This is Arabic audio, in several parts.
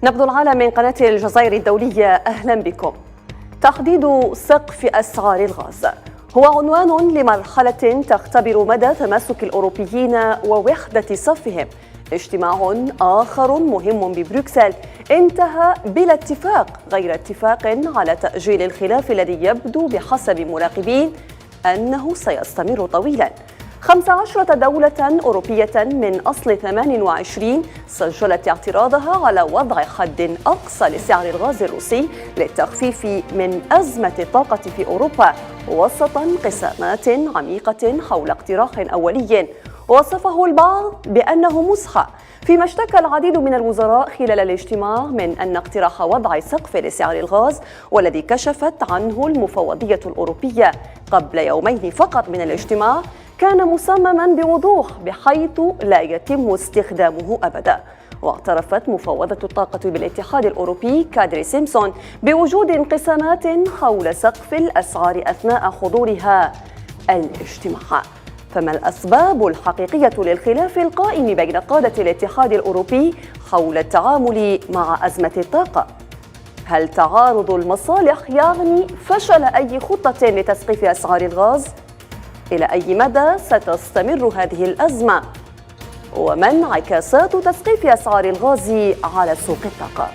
نبض العالم من قناة الجزائر الدولية، أهلا بكم. تحديد سقف أسعار الغاز هو عنوان لمرحلة تختبر مدى تماسك الأوروبيين ووحدة صفهم. اجتماع آخر مهم ببروكسل انتهى بلا اتفاق غير اتفاق على تأجيل الخلاف الذي يبدو بحسب مراقبين أنه سيستمر طويلاً. 15 دولة أوروبية من أصل 28 سجلت اعتراضها على وضع حد أقصى لسعر الغاز الروسي للتخفيف من أزمة الطاقة في أوروبا، وسط انقسامات عميقة حول اقتراح أولي وصفه البعض بأنه مسخة، فيما اشتكى العديد من الوزراء خلال الاجتماع من أن اقتراح وضع سقف لسعر الغاز والذي كشفت عنه المفوضية الأوروبية قبل يومين فقط من الاجتماع كان مصمما بوضوح بحيث لا يتم استخدامه أبدا. واعترفت مفوضة الطاقة بالاتحاد الأوروبي كادري سيمسون بوجود انقسامات حول سقف الأسعار أثناء حضورها الاجتماع. فما الأسباب الحقيقية للخلاف القائم بين قادة الاتحاد الأوروبي حول التعامل مع أزمة الطاقة؟ هل تعارض المصالح يعني فشل أي خطة لتسقيف أسعار الغاز؟ إلى أي مدى ستستمر هذه الأزمة؟ وما انعكاسات تسقيف أسعار الغاز على سوق الطاقة؟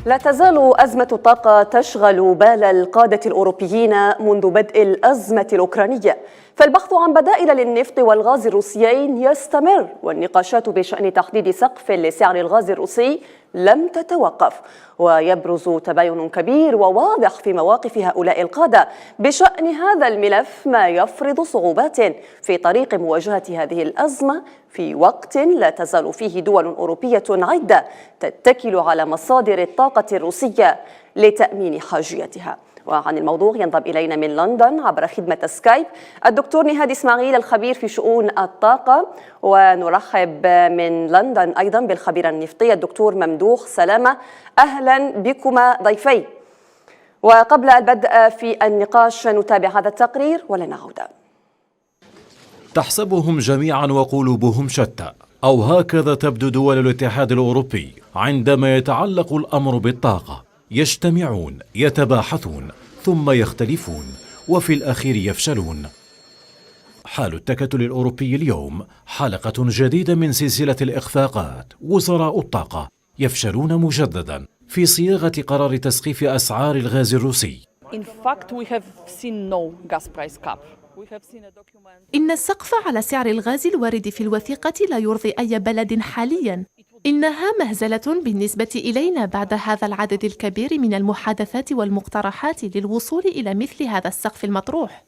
لا تزال أزمة الطاقة تشغل بال القادة الأوروبيين منذ بدء الأزمة الأوكرانية، فالبحث عن بدائل للنفط والغاز الروسيين يستمر، والنقاشات بشأن تحديد سقف لسعر الغاز الروسي لم تتوقف. ويبرز تباين كبير وواضح في مواقف هؤلاء القادة بشأن هذا الملف، ما يفرض صعوبات في طريق مواجهة هذه الأزمة في وقت لا تزال فيه دول أوروبية عدة تتكل على مصادر الطاقة الروسية لتأمين حاجيتها. وعن الموضوع ينضم إلينا من لندن عبر خدمة سكايب الدكتور نهاد إسماعيل الخبير في شؤون الطاقة، ونرحب من لندن أيضا بالخبير النفطي الدكتور ممدوح سلامة. أهلا بكما ضيفي. وقبل البدء في النقاش نتابع هذا التقرير ولنا عودة. تحسبهم جميعا وقلوبهم شتى، أو هكذا تبدو دول الاتحاد الأوروبي عندما يتعلق الأمر بالطاقة. يجتمعون، يتباحثون، ثم يختلفون، وفي الأخير يفشلون. حال التكتل الأوروبي اليوم حلقة جديدة من سلسلة الإخفاقات. وزراء الطاقة يفشلون مجددا في صياغة قرار تسقيف أسعار الغاز الروسي. إن السقف على سعر الغاز الوارد في الوثيقة لا يرضي أي بلد حالياً. إنها مهزلة بالنسبة إلينا بعد هذا العدد الكبير من المحادثات والمقترحات للوصول إلى مثل هذا السقف المطروح.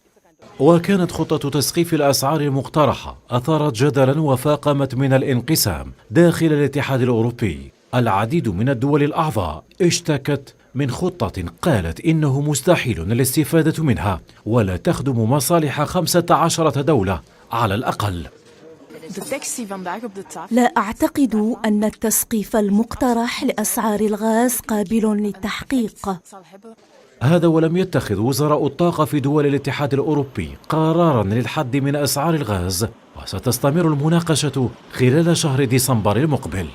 وكانت خطة تسقيف الأسعار المقترحة أثارت جدلا وفاقمت من الانقسام داخل الاتحاد الأوروبي. العديد من الدول الأعضاء اشتكت من خطة قالت إنه مستحيل الاستفادة منها ولا تخدم مصالح 15 دولة على الأقل. لا أعتقد أن التسقيف المقترح لأسعار الغاز قابل للتحقيق. هذا ولم يتخذ وزراء الطاقة في دول الاتحاد الأوروبي قرارا للحد من أسعار الغاز، وستستمر المناقشة خلال شهر ديسمبر المقبل.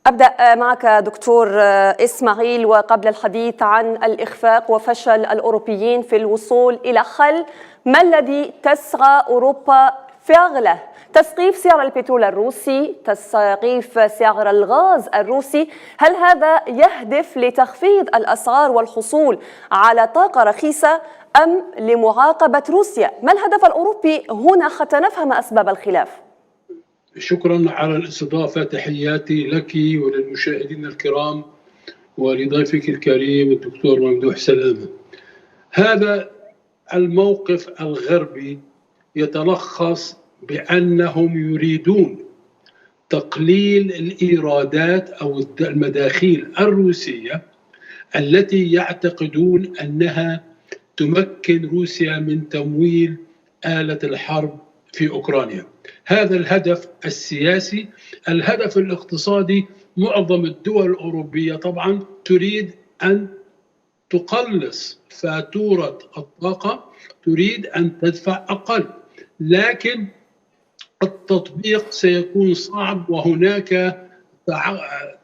أبدأ معك دكتور إسماعيل، وقبل الحديث عن الإخفاق وفشل الأوروبيين في الوصول إلى حل، ما الذي تسعى أوروبا فعله تسقيف سعر البترول الروسي، تسقيف سعر الغاز الروسي، هل هذا يهدف لتخفيض الأسعار والحصول على طاقة رخيصة أم لمعاقبة روسيا؟ ما الهدف الأوروبي هنا حتى نفهم أسباب الخلاف؟ شكرا على الاستضافة، تحياتي لك وللمشاهدين الكرام ولضيفك الكريم الدكتور ممدوح سلامة. هذا الموقف الغربي يتلخص بأنهم يريدون تقليل الإيرادات أو المداخيل الروسية التي يعتقدون أنها تمكن روسيا من تمويل آلة الحرب في أوكرانيا. هذا الهدف السياسي. الهدف الاقتصادي، معظم الدول الأوروبية طبعا تريد أن تقلص فاتورة الطاقة، تريد أن تدفع أقل، لكن التطبيق سيكون صعب، وهناك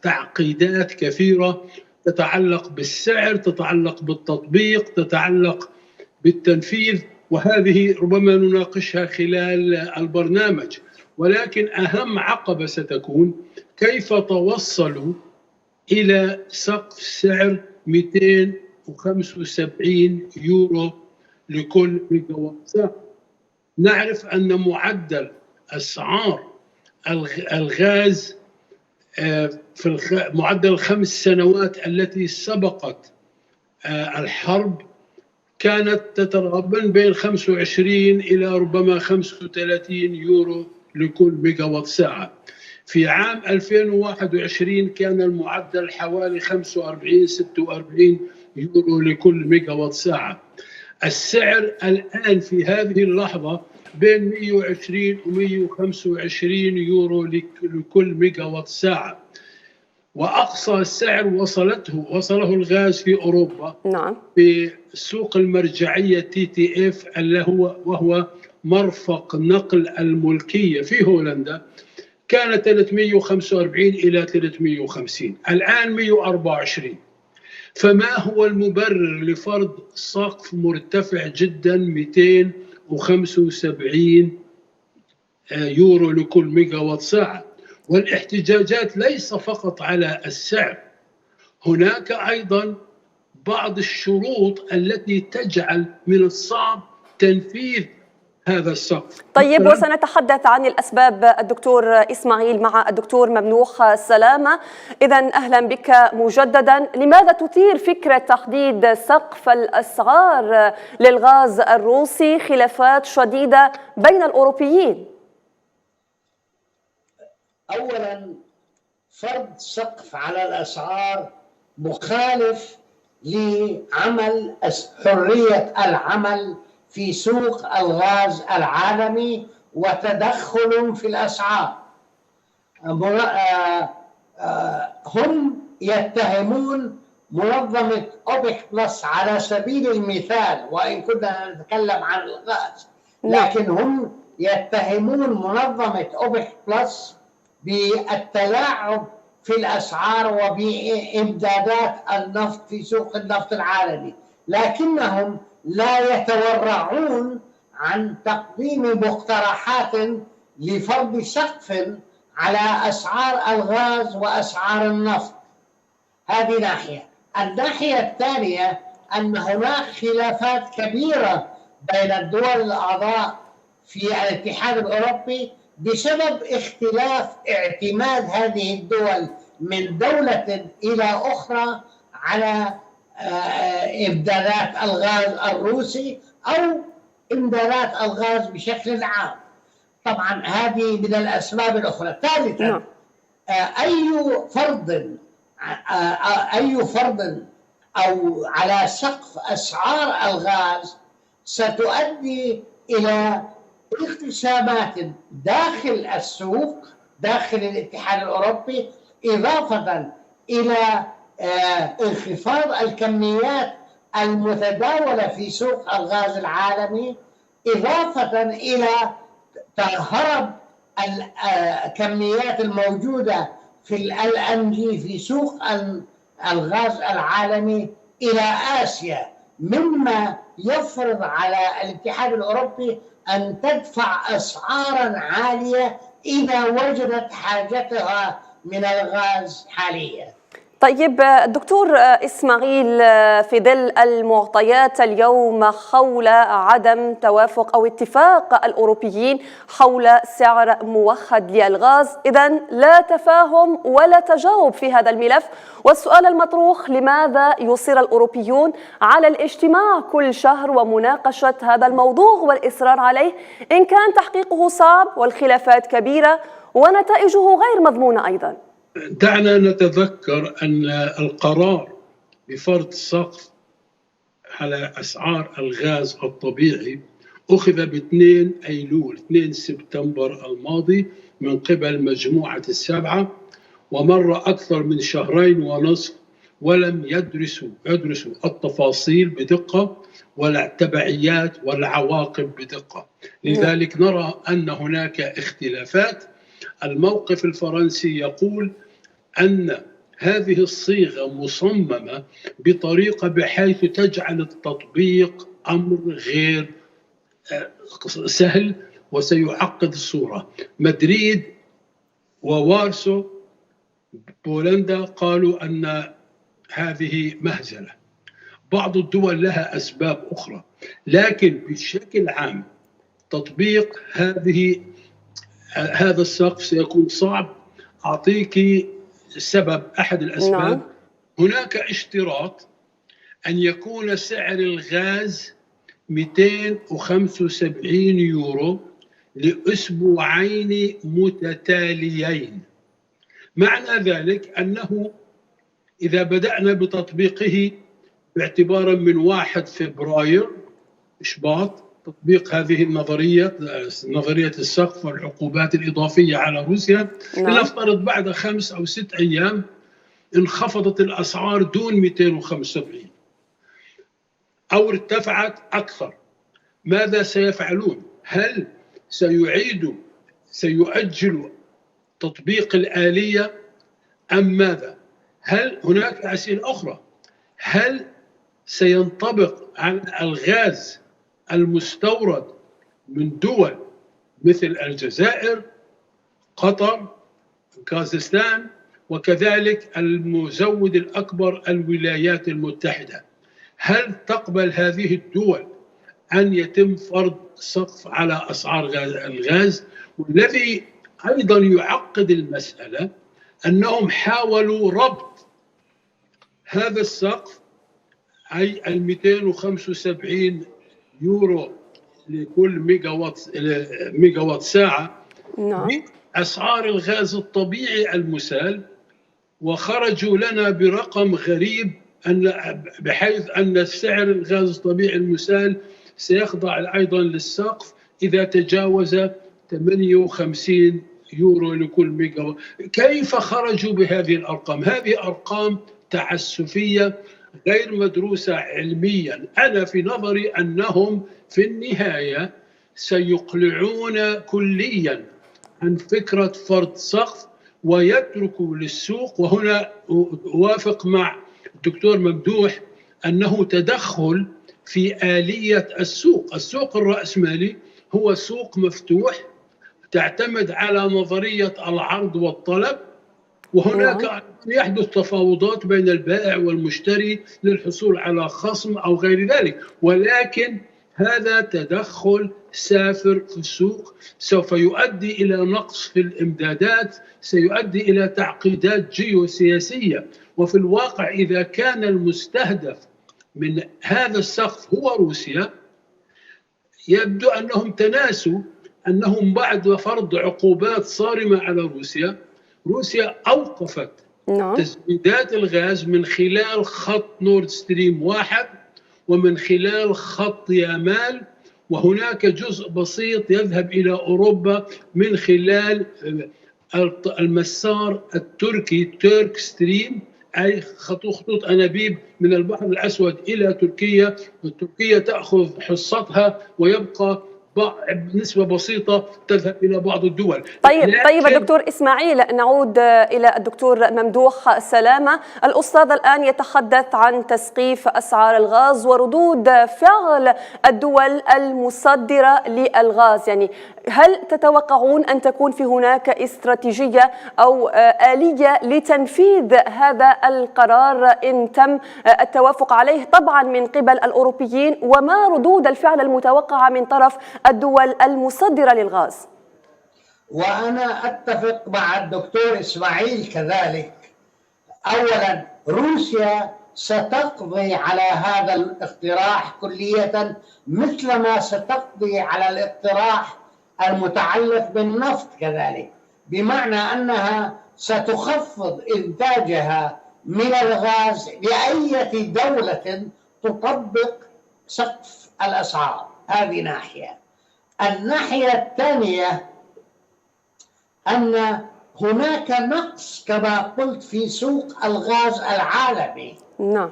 تعقيدات كثيرة تتعلق بالسعر، تتعلق بالتطبيق، تتعلق بالتنفيذ، وهذه ربما نناقشها خلال البرنامج. ولكن أهم عقبة ستكون كيف توصلوا إلى سقف سعر 275 يورو لكل ميجاوات ساعة. نعرف أن معدل أسعار الغاز في معدل الخمس سنوات التي سبقت الحرب كانت تتراوح بين 25 إلى ربما 35 يورو لكل ميجاوات ساعة. في عام 2021 كان المعدل حوالي 45-46 يورو لكل ميجاوات ساعة. السعر الآن في هذه اللحظة بين 120 و 125 يورو لكل ميجاوات ساعة، وأقصى السعر وصله الغاز في أوروبا في سوق المرجعية TTF وهو مرفق نقل الملكية في هولندا، كان 345 إلى 350، الآن 124. فما هو المبرر لفرض سقف مرتفع جدا 275 يورو لكل ميجاوات ساعة؟ والاحتجاجات ليس فقط على السعر، هناك أيضا بعض الشروط التي تجعل من الصعب تنفيذ هذا السقف. طيب، وسنتحدث عن الأسباب الدكتور إسماعيل مع الدكتور ممدوح سلامة. إذن أهلا بك مجددا. لماذا تثير فكرة تحديد سقف الأسعار للغاز الروسي خلافات شديدة بين الأوروبيين؟ أولا، فرض سقف على الأسعار مخالف لعمل حرية العمل في سوق الغاز العالمي وتدخل في الأسعار. هم يتهمون منظمة أوبك بلس على سبيل المثال، وإن كنا نتكلم عن الغاز، لكن هم يتهمون منظمة أوبك بلس بالتلاعب في الأسعار وبإمدادات النفط في سوق النفط العالمي، لكنهم لا يتورعون عن تقديم مقترحات لفرض سقف على أسعار الغاز وأسعار النفط. هذه ناحية. الناحية الثانية أن هناك خلافات كبيرة بين الدول الأعضاء في الاتحاد الأوروبي بسبب اختلاف اعتماد هذه الدول من دولة إلى أخرى على إمدادات الغاز الروسي أو إمدادات الغاز بشكل عام. طبعا هذه من الأسباب الأخرى. ثالثا، أي فرض أو على سقف أسعار الغاز ستؤدي إلى اقتسامات داخل السوق داخل الاتحاد الأوروبي، إضافة إلى انخفاض الكميات المتداولة في سوق الغاز العالمي، إضافة إلى هرب الكميات الموجودة في LNG في سوق الغاز العالمي إلى آسيا، مما يفرض على الاتحاد الأوروبي أن تدفع أسعارا عالية إذا وجدت حاجتها من الغاز حاليا. طيب دكتور إسماعيل، في ظل المعطيات اليوم حول عدم توافق أو اتفاق الأوروبيين حول سعر موحد للغاز، إذن لا تفاهم ولا تجاوب في هذا الملف، والسؤال المطروح: لماذا يصر الأوروبيون على الاجتماع كل شهر ومناقشة هذا الموضوع والإصرار عليه إن كان تحقيقه صعب والخلافات كبيرة ونتائجه غير مضمونة أيضاً؟ دعنا نتذكر أن القرار بفرض سقف على أسعار الغاز الطبيعي أخذ ب2 أيلول 2 سبتمبر الماضي من قبل مجموعة السبعة، ومر أكثر من 2.5 شهر ولم يدرسوا التفاصيل بدقة ولا التبعيات والعواقب بدقة. لذلك نرى أن هناك اختلافات. الموقف الفرنسي يقول أن هذه الصيغة مصممة بطريقة بحيث تجعل التطبيق أمر غير سهل وسيعقد الصورة. مدريد ووارسو بولندا قالوا أن هذه مهزلة. بعض الدول لها أسباب أخرى، لكن بشكل عام تطبيق هذا السقف سيكون صعب. أعطيك السبب، أحد الأسباب. هناك اشتراط أن يكون سعر الغاز 275 يورو لأسبوعين متتاليين. معنى ذلك أنه إذا بدأنا بتطبيقه باعتبارا من 1 فبراير إشباط تطبيق هذه نظرية السقف والعقوبات الإضافية على روسيا، لنفترض بعد 5 أو 6 أيام انخفضت الأسعار دون 275 أو ارتفعت أكثر، ماذا سيفعلون؟ هل سيؤجلوا تطبيق الآلية أم ماذا؟ هل هناك أسئلة أخرى؟ هل سينطبق على الغاز المستورد من دول مثل الجزائر، قطر، كازاخستان، وكذلك المزود الأكبر الولايات المتحدة؟ هل تقبل هذه الدول أن يتم فرض سقف على أسعار الغاز؟ والذي أيضا يعقد المسألة أنهم حاولوا ربط هذا السقف، أي 275 يورو لكل ميجا وات ساعة، بأسعار الغاز الطبيعي المسال، وخرجوا لنا برقم غريب بحيث أن سعر الغاز الطبيعي المسال سيخضع أيضا للسقف إذا تجاوز 58 يورو لكل ميجا وات. كيف خرجوا بهذه الأرقام؟ هذه أرقام تعسفية غير مدروسة علميا. أنا في نظري أنهم في النهاية سيقلعون كليا عن فكرة فرض سقف ويتركوا للسوق. وهنا أوافق مع الدكتور ممدوح أنه تدخل في آلية السوق. السوق الرأسمالي هو سوق مفتوح تعتمد على نظرية العرض والطلب، وهناك يحدث تفاوضات بين البائع والمشتري للحصول على خصم أو غير ذلك، ولكن هذا تدخل سافر في السوق سوف يؤدي إلى نقص في الإمدادات، سيؤدي إلى تعقيدات جيوسياسية. وفي الواقع إذا كان المستهدف من هذا السقف هو روسيا، يبدو أنهم تناسوا أنهم بعد فرض عقوبات صارمة على روسيا أوقفت تسديدات الغاز من خلال خط نورد ستريم 1 ومن خلال خط يامال، وهناك جزء بسيط يذهب إلى أوروبا من خلال المسار التركي ترك ستريم، أي خطوط أنابيب من البحر الأسود إلى تركيا، وتركيا تأخذ حصتها ويبقى بنسبة بسيطة تذهب إلى بعض الدول. طيب الدكتور إسماعيل، نعود إلى الدكتور ممدوح سلامة. الأستاذ الآن يتحدث عن تسقيف أسعار الغاز وردود فعل الدول المصدرة للغاز. يعني هل تتوقعون أن تكون في هناك استراتيجية أو آلية لتنفيذ هذا القرار إن تم التوافق عليه طبعا من قبل الأوروبيين؟ وما ردود الفعل المتوقعة من طرف الدول المصدرة للغاز؟ وأنا أتفق مع الدكتور إسماعيل كذلك. أولا، روسيا ستقضي على هذا الاقتراح كلية، مثلما ستقضي على الاقتراح المتعلق بالنفط كذلك، بمعنى أنها ستخفض إنتاجها من الغاز لأي دولة تطبق سقف الأسعار. هذه ناحية. الناحية الثانية أن هناك نقص كما قلت في سوق الغاز العالمي،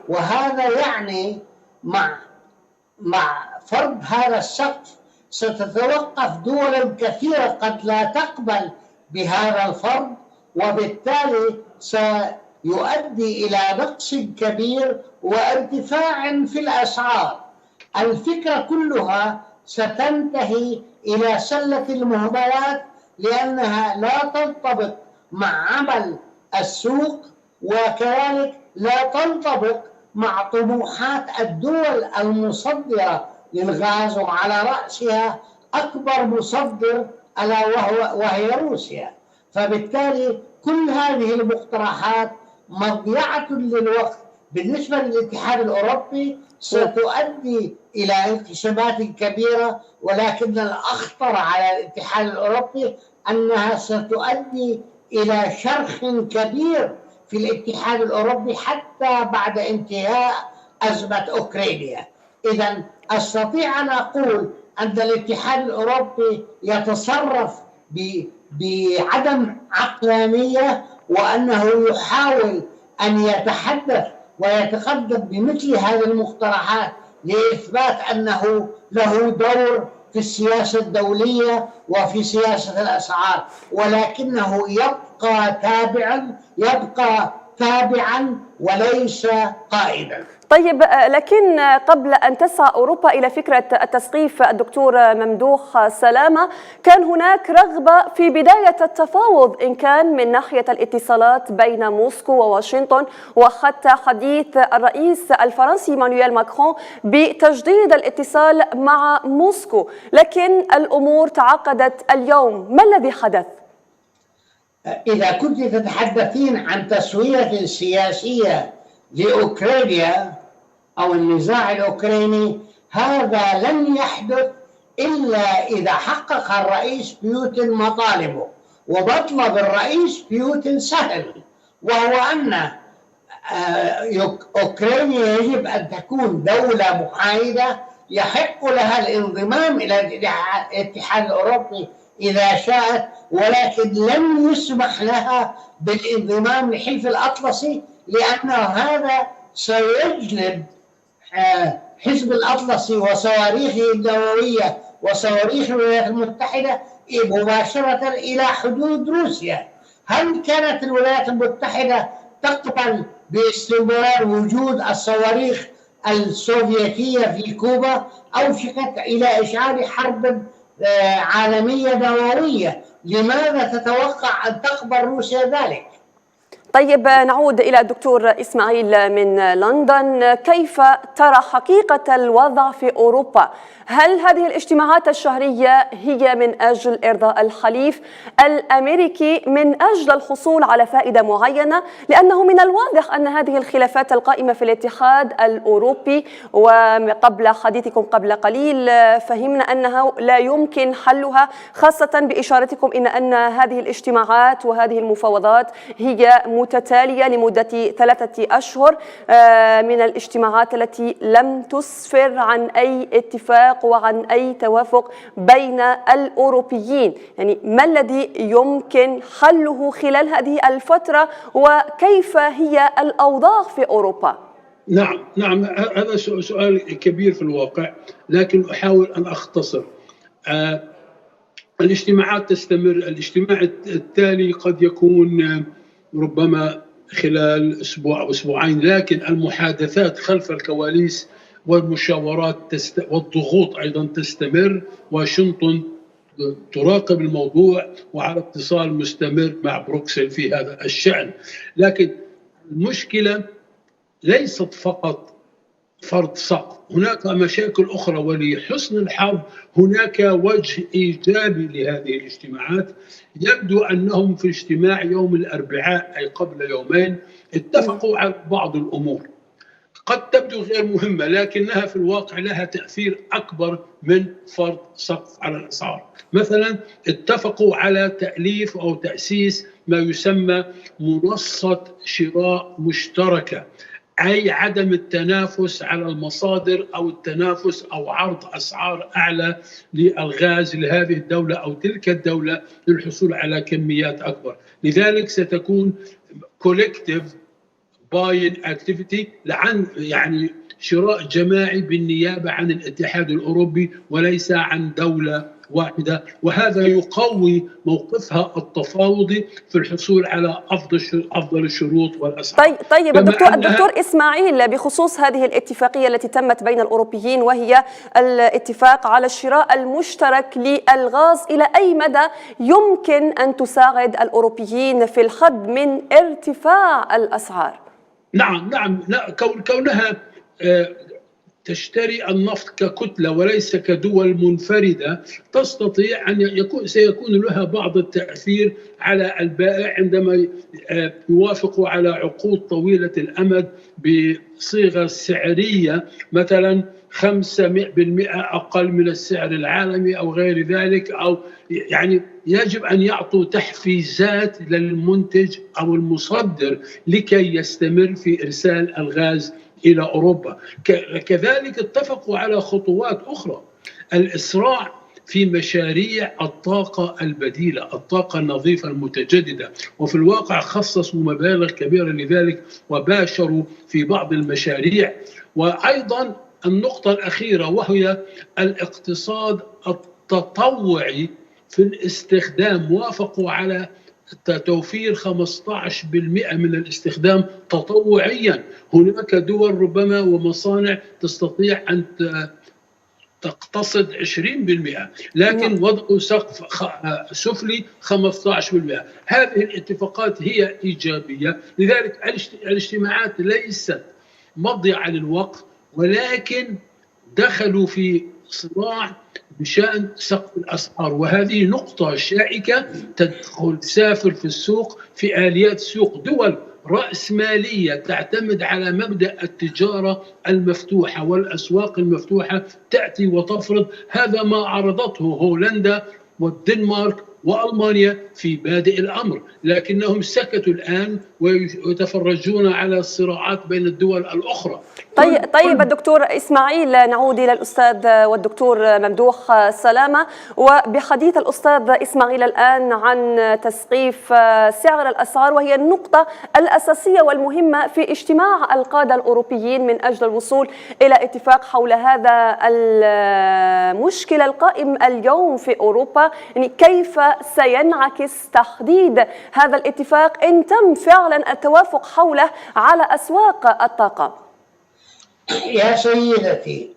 وهذا يعني مع فرض هذا السقف ستتوقف دول كثيرة قد لا تقبل بهذا الفرض، وبالتالي سيؤدي إلى نقص كبير وارتفاع في الأسعار. الفكرة كلها ستنتهي إلى سلة المهملات، لأنها لا تنطبق مع عمل السوق، وكذلك لا تنطبق مع طموحات الدول المصدرة للغاز، وعلى رأسها أكبر مصدر ألا وهي روسيا. فبالتالي كل هذه المقترحات مضيعة للوقت بالنسبة للاتحاد الأوروبي، ستؤدي إلى انقسامات كبيرة، ولكن الأخطر على الاتحاد الأوروبي أنها ستؤدي إلى شرخ كبير في الاتحاد الأوروبي حتى بعد انتهاء أزمة أوكرانيا. إذن أستطيع أن أقول أن الاتحاد الأوروبي يتصرف بعدم عقلانية، وأنه يحاول أن يتحدث ويتقدم بمثل هذه المقترحات لإثبات أنه له دور في السياسة الدولية وفي سياسة الأسعار، ولكنه يبقى تابعا وليس قائدا. طيب، لكن قبل أن تسعى أوروبا إلى فكرة التسقيف الدكتور ممدوح سلامة، كان هناك رغبة في بداية التفاوض إن كان من ناحية الاتصالات بين موسكو وواشنطن، وحتى حديث الرئيس الفرنسي إيمانويل ماكرون بتجديد الاتصال مع موسكو، لكن الأمور تعقدت اليوم. ما الذي حدث؟ إذا كنت تتحدثين عن تسوية سياسية لأوكرانيا أو النزاع الأوكراني، هذا لن يحدث إلا إذا حقق الرئيس بوتين مطالبه. ومطلب الرئيس بوتين سهل، وهو أن أوكرانيا يجب أن تكون دولة محايدة يحق لها الانضمام إلى الاتحاد الأوروبي إذا شاءت، ولكن لن يسمح لها بالانضمام لحلف الأطلسي، لأن هذا سيجلب حزب الأطلسي وصواريخه النووية وصواريخ الولايات المتحدة مباشرة إلى حدود روسيا. هل كانت الولايات المتحدة تقبل باستمرار وجود الصواريخ السوفيتية في كوبا؟ أوشكت إلى إشعال حرب عالمية نووية. لماذا تتوقع أن تقبل روسيا ذلك؟ طيب، نعود إلى الدكتور إسماعيل من لندن. كيف ترى حقيقة الوضع في أوروبا؟ هل هذه الاجتماعات الشهرية هي من أجل إرضاء الحليف الأمريكي من أجل الحصول على فائدة معينة؟ لأنه من الواضح أن هذه الخلافات القائمة في الاتحاد الأوروبي، وقبل حديثكم قبل قليل فهمنا أنها لا يمكن حلها، خاصة بإشارتكم أن هذه الاجتماعات وهذه المفاوضات هي متتالية لمدة 3 أشهر من الاجتماعات التي لم تسفر عن أي اتفاق وعن أي توافق بين الأوروبيين. يعني ما الذي يمكن حله خلال هذه الفترة، وكيف هي الأوضاع في أوروبا؟ نعم، هذا سؤال كبير في الواقع، لكن أحاول أن أختصر. الاجتماعات تستمر. الاجتماع التالي قد يكون ربما خلال أسبوع أو أسبوعين، لكن المحادثات خلف الكواليس والمشاورات والضغوط أيضا تستمر. واشنطن تراقب الموضوع وعلى اتصال مستمر مع بروكسل في هذا الشأن. لكن المشكلة ليست فقط فرض سقف، هناك مشاكل أخرى، ولحسن الحظ هناك وجه إيجابي لهذه الاجتماعات. يبدو أنهم في اجتماع يوم الأربعاء أي قبل يومين اتفقوا على بعض الأمور قد تبدو غير مهمة، لكنها في الواقع لها تأثير أكبر من فرض سقف على الأسعار. مثلا اتفقوا على تأليف أو تأسيس ما يسمى منصة شراء مشتركة، أي عدم التنافس على المصادر أو التنافس أو عرض أسعار أعلى للغاز لهذه الدولة أو تلك الدولة للحصول على كميات أكبر. لذلك ستكون collective buying activity، يعني شراء جماعي بالنيابة عن الاتحاد الأوروبي وليس عن دولة واحدة، وهذا يقوي موقفها التفاوضي في الحصول على أفضل الشروط والأسعار. طيب الدكتور إسماعيل، بخصوص هذه الاتفاقية التي تمت بين الأوروبيين وهي الاتفاق على الشراء المشترك للغاز، إلى أي مدى يمكن أن تساعد الأوروبيين في الحد من ارتفاع الأسعار؟ نعم كونها تشتري النفط ككتلة وليس كدول منفردة، تستطيع أن سيكون لها بعض التأثير على البائع عندما يوافقوا على عقود طويلة الأمد بصيغة سعرية مثلا 500% أقل من السعر العالمي أو غير ذلك، أو يعني يجب أن يعطوا تحفيزات للمنتج أو المصدر لكي يستمر في إرسال الغاز إلى أوروبا. كذلك اتفقوا على خطوات أخرى، الإسراع في مشاريع الطاقة البديلة، الطاقة النظيفة المتجددة، وفي الواقع خصصوا مبالغ كبيرة لذلك وباشروا في بعض المشاريع. وأيضا النقطة الأخيرة وهي الاقتصاد التطوعي في الاستخدام، وافقوا على توفير 15% من الاستخدام تطوعيا. هناك دول ربما ومصانع تستطيع أن تقتصد 20%، لكن وضعوا سقف سفلي 15%. هذه الاتفاقات هي إيجابية. لذلك الاجتماعات ليست مضيعة للوقت، ولكن دخلوا في صراع بشأن سقف الأسعار، وهذه نقطة شائكة تسافر في السوق في آليات السوق. دول رأسمالية تعتمد على مبدأ التجارة المفتوحة والأسواق المفتوحة تأتي وتفرض. هذا ما عرضته هولندا والدنمارك وألمانيا في بادئ الأمر، لكنهم سكتوا الآن ويتفرجون على الصراعات بين الدول الأخرى. طيب الدكتور إسماعيل، نعود إلى الأستاذ والدكتور ممدوح سلامة، وبحديث الأستاذ إسماعيل الآن عن تسقيف سعر الأسعار، وهي النقطة الأساسية والمهمة في اجتماع القادة الأوروبيين من أجل الوصول إلى اتفاق حول هذا المشكلة القائم اليوم في أوروبا. يعني كيف سينعكس تحديد هذا الاتفاق إن تم فعلا التوافق حوله على أسواق الطاقة؟ يا سيدتي،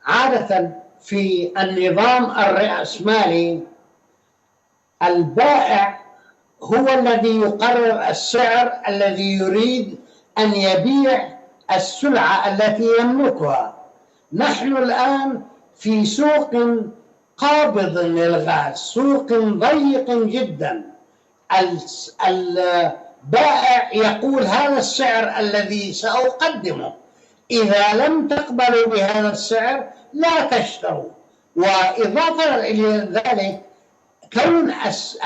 عادة في النظام الرأسمالي البائع هو الذي يقرر السعر الذي يريد أن يبيع السلعة التي يملكها. نحن الآن في سوق قابض للغاز، سوق ضيق جدا. البائع يقول هذا السعر الذي سأقدمه، إذا لم تقبلوا بهذا السعر لا تشتروا. وإضافة إلى ذلك، كون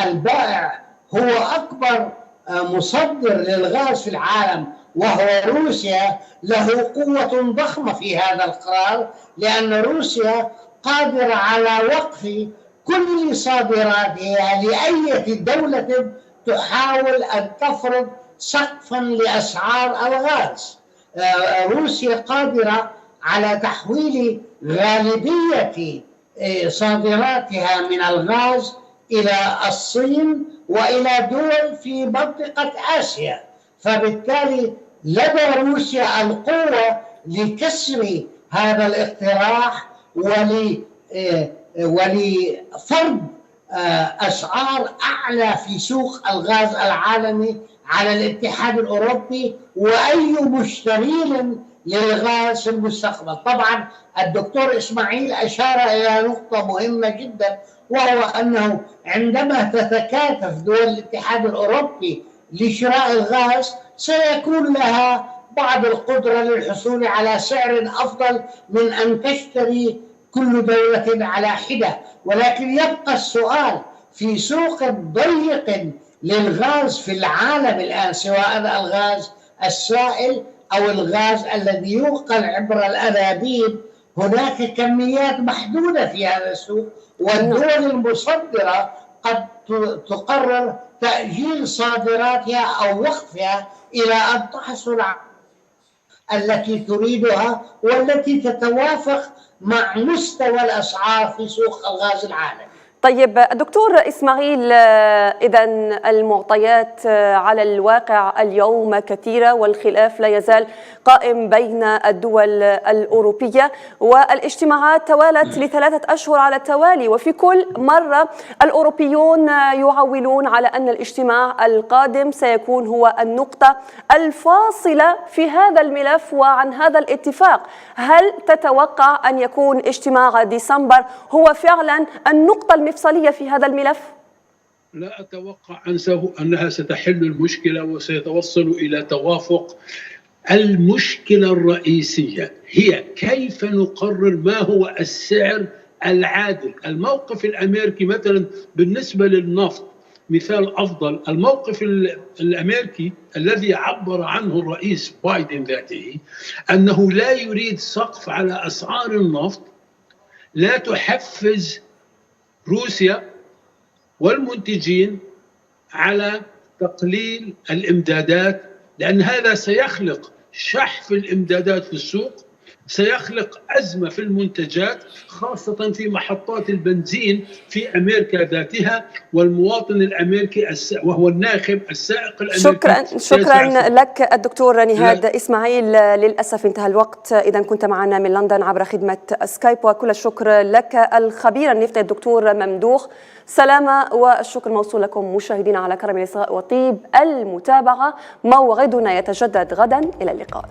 البائع هو أكبر مصدر للغاز في العالم وهو روسيا، له قوة ضخمة في هذا القرار، لأن روسيا قادرة على وقف كل صادراتها لأي دولة تحاول أن تفرض سقفا لأسعار الغاز. روسيا قادرة على تحويل غالبية صادراتها من الغاز إلى الصين وإلى دول في منطقة آسيا. فبالتالي لدى روسيا القوة لكسر هذا الاقتراح ولفرض أسعار أعلى في سوق الغاز العالمي على الاتحاد الأوروبي وأي مشتري للغاز في المستقبل. طبعا الدكتور إسماعيل أشار إلى نقطة مهمة جدا، وهو أنه عندما تتكاتف دول الاتحاد الأوروبي لشراء الغاز سيكون لها بعض القدرة للحصول على سعر أفضل من أن تشتري كل دولة على حدة. ولكن يبقى السؤال في سوق ضيق للغاز في العالم الآن، سواء الغاز السائل أو الغاز الذي ينقل عبر الأنابيب، هناك كميات محدودة في هذا السوق، والدول المصدرة قد تقرر تأجيل صادراتها أو وقفها إلى أن تحصل على التي تريدها والتي تتوافق مع مستوى الأسعار في سوق الغاز العالمي. طيب دكتور إسماعيل، إذا المعطيات على الواقع اليوم كثيرة والخلاف لا يزال قائم بين الدول الأوروبية، والاجتماعات توالت ل3 أشهر على التوالي، وفي كل مرة الأوروبيون يعولون على أن الاجتماع القادم سيكون هو النقطة الفاصلة في هذا الملف وعن هذا الاتفاق. هل تتوقع أن يكون اجتماع ديسمبر هو فعلا النقطة المفصلية في هذا الملف؟ لا أتوقع أنها ستحل المشكلة وسيتوصل إلى توافق. المشكلة الرئيسية هي كيف نقرر ما هو السعر العادل. الموقف الأمريكي مثلا بالنسبة للنفط مثال أفضل، الموقف الأمريكي الذي عبر عنه الرئيس بايدن ذاته أنه لا يريد سقف على أسعار النفط لا تحفز روسيا والمنتجين على تقليل الإمدادات، لأن هذا سيخلق شح في الإمدادات في السوق، سيخلق أزمة في المنتجات خاصة في محطات البنزين في أمريكا ذاتها، والمواطن الأمريكي وهو الناخب السائق الأمريكي. شكرا لك الدكتور نهاد إسماعيل. للأسف انتهى الوقت، إذا كنت معنا من لندن عبر خدمة سكايب، وكل الشكر لك الخبير النفطي الدكتور ممدوح سلامة، والشكر موصول لكم مشاهدينا على كرم الإصغاء وطيب المتابعة. موعدنا يتجدد غدا، إلى اللقاء.